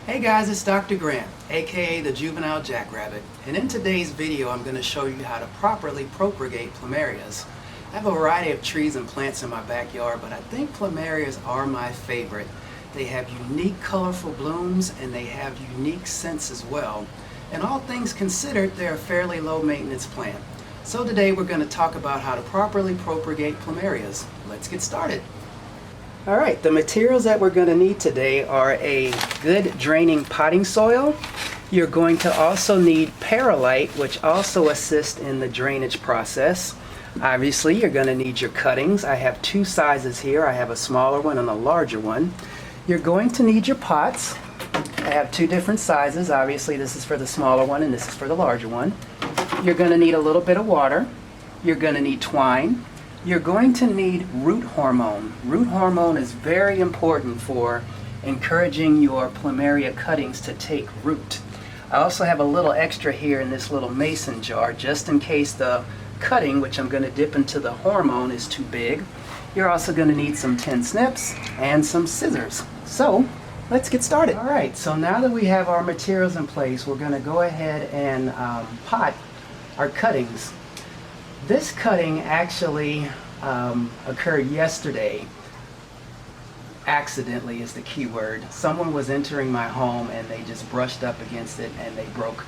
Hey guys, it's Dr. Grant, aka the Juvenile Jackrabbit, and in today's video I'm going to show you how to properly propagate plumerias. I have a variety of trees and plants in my backyard, but I think plumerias are my favorite. They have unique colorful blooms and they have unique scents as well. And all things considered, they're a fairly low maintenance plant. So today we're going to talk about how to properly propagate plumerias. Let's get started. Alright, the materials that we're going to need today are a good draining potting soil. You're going to also need perlite, which also assists in the drainage process. Obviously, you're going to need your cuttings. I have two sizes here. I have a smaller one and a larger one. You're going to need your pots. I have two different sizes. Obviously, this is for the smaller one and this is for the larger one. You're going to need a little bit of water. You're going to need twine. You're going to need root hormone. Root hormone is very important for encouraging your plumeria cuttings to take root. I also have a little extra here in this little mason jar just in case the cutting, which I'm going to dip into the hormone, is too big. You're also going to need some tin snips and some scissors. So let's get started. Alright, so now that we have our materials in place, we're going to go ahead and pot our cuttings. This cutting actually occurred yesterday. Accidentally is the key word. Someone was entering my home and they just brushed up against it and they broke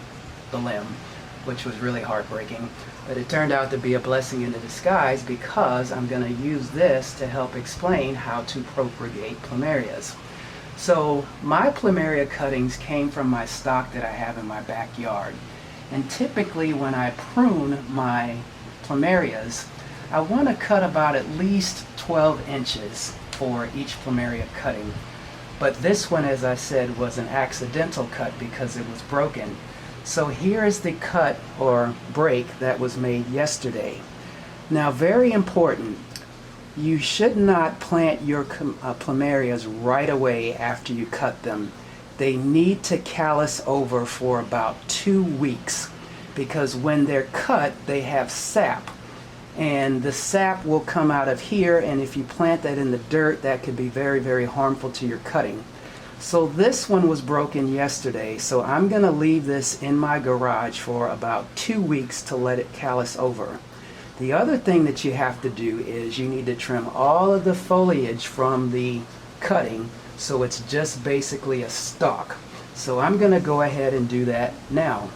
the limb, which was really heartbreaking. But it turned out to be a blessing in disguise because I'm going to use this to help explain how to propagate plumerias. So my plumeria cuttings came from my stock that I have in my backyard. And typically when I prune my plumerias, I want to cut about at least 12 inches for each plumeria cutting. But this one, as I said, was an accidental cut because it was broken. So here is the cut or break that was made yesterday. Now, very important, you should not plant your plumerias right away after you cut them. They need to callus over for about 2 weeks. Because when they're cut, they have sap. And the sap will come out of here, and if you plant that in the dirt, that could be very, very harmful to your cutting. So this one was broken yesterday, so I'm going to leave this in my garage for about 2 weeks to let it callus over. The other thing that you have to do is you need to trim all of the foliage from the cutting so it's just basically a stalk. So I'm going to go ahead and do that now.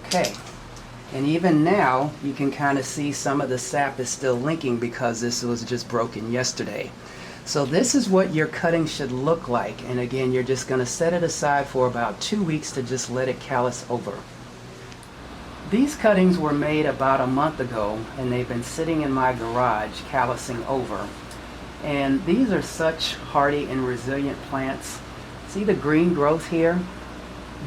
Okay, and even now you can kind of see some of the sap is still linking because this was just broken yesterday. So this is what your cutting should look like, and again you're just going to set it aside for about 2 weeks to just let it callus over. These cuttings were made about a month ago and they've been sitting in my garage callusing over. And these are such hardy and resilient plants. See the green growth here?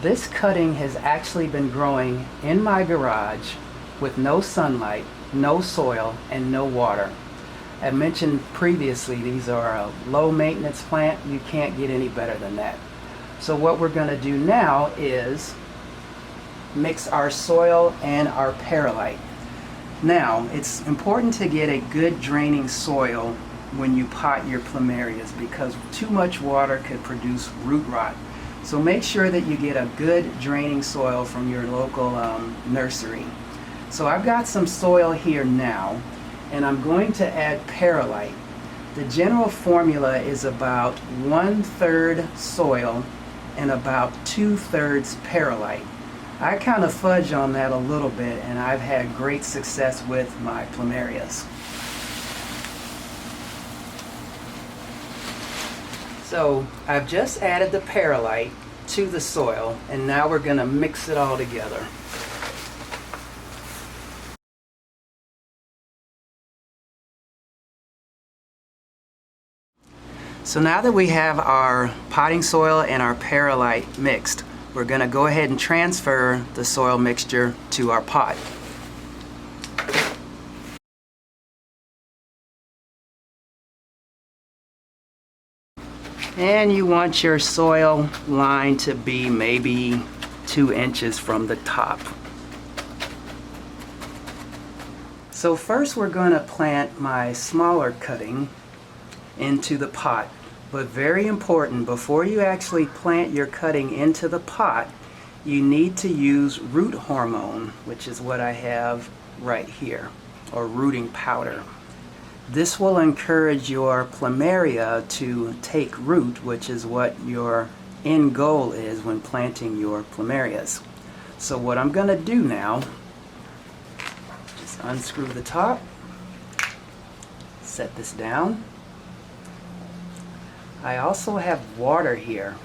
This cutting has actually been growing in my garage with no sunlight, no soil, and no water. I mentioned previously these are a low maintenance plant. You can't get any better than that. So what we're going to do now is mix our soil and our perlite. Now, it's important to get a good draining soil when you pot your plumerias because too much water could produce root rot. So make sure that you get a good draining soil from your local nursery. So I've got some soil here now, and I'm going to add perlite. The general formula is about 1/3 soil and about 2/3 perlite. I kind of fudge on that a little bit, and I've had great success with my plumerias. So I've just added the perlite to the soil, and now we're going to mix it all together. So now that we have our potting soil and our perlite mixed, we're going to go ahead and transfer the soil mixture to our pot. And you want your soil line to be maybe 2 inches from the top. So first we're going to plant my smaller cutting into the pot. But very important, before you actually plant your cutting into the pot, you need to use root hormone, which is what I have right here, or rooting powder. This will encourage your plumeria to take root, which is what your end goal is when planting your plumerias. So what I'm going to do now, just unscrew the top, set this down. I also have water here.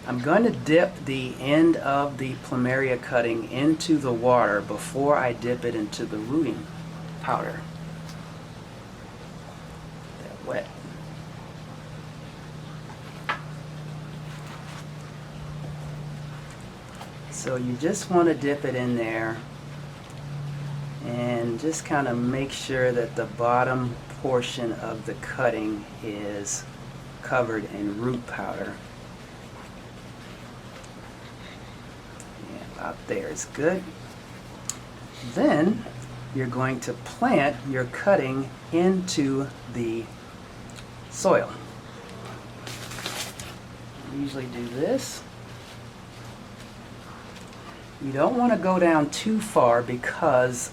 I'm going to dip the end of the plumeria cutting into the water before I dip it into the rooting powder. That wet. So you just want to dip it in there and just kind of make sure that the bottom portion of the cutting is covered in root powder. Yeah, about there is good. Then you're going to plant your cutting into the soil. I usually do this. You don't want to go down too far because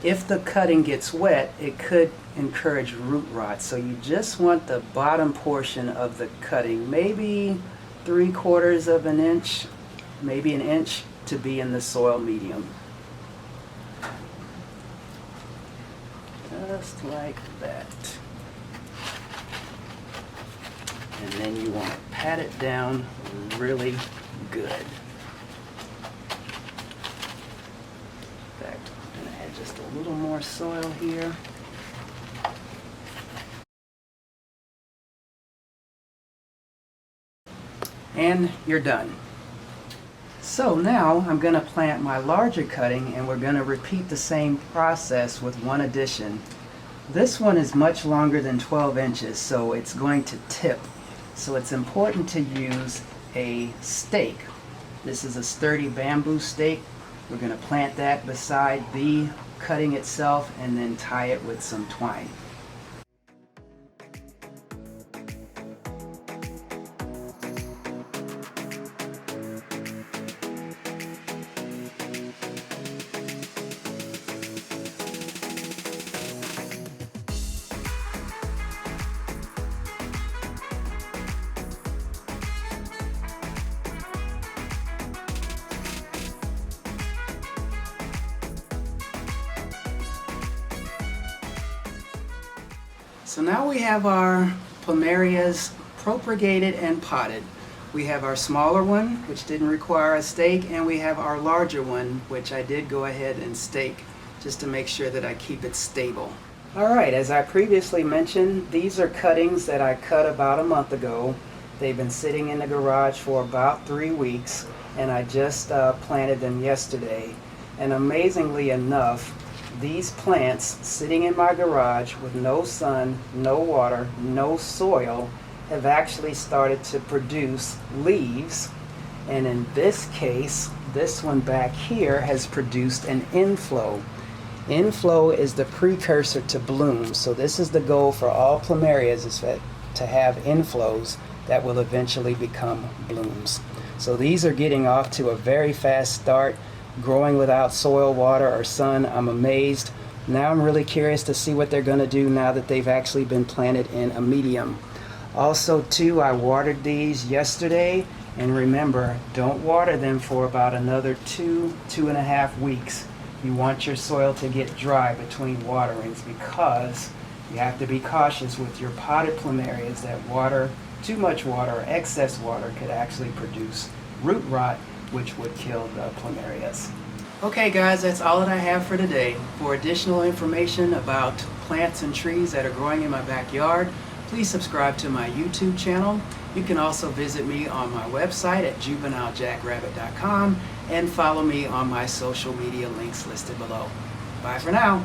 if the cutting gets wet, it could encourage root rot. So you just want the bottom portion of the cutting, maybe 3/4 of an inch, maybe an inch, to be in the soil medium. Just like that. And then you want to pat it down really good. Just a little more soil here. And you're done. So now I'm going to plant my larger cutting, and we're going to repeat the same process with one addition. This one is much longer than 12 inches, so it's going to tip. So it's important to use a stake. This is a sturdy bamboo stake. We're going to plant that beside the cutting itself and then tie it with some twine. So now we have our plumerias propagated and potted. We have our smaller one, which didn't require a stake, and we have our larger one, which I did go ahead and stake just to make sure that I keep it stable. Alright, as I previously mentioned, these are cuttings that I cut about a month ago. They've been sitting in the garage for about 3 weeks, and I just planted them yesterday. And amazingly enough, these plants sitting in my garage with no sun, no water, no soil have actually started to produce leaves. And in this case, this one back here has produced an inflow. Inflow is the precursor to bloom. So this is the goal for all plumerias, is to have inflows that will eventually become blooms. So these are getting off to a very fast start. Growing without soil, water, or sun. I'm amazed. Now I'm really curious to see what they're going to do now that they've actually been planted in a medium. Also too, I watered these yesterday, and remember, don't water them for about another 2.5 weeks. You want your soil to get dry between waterings because you have to be cautious with your potted plumerias that water, too much water or excess water could actually produce root rot, which would kill the plumerias. Okay guys, that's all that I have for today. For additional information about plants and trees that are growing in my backyard, please subscribe to my YouTube channel. You can also visit me on my website at juvenilejackrabbit.com and follow me on my social media links listed below. Bye for now.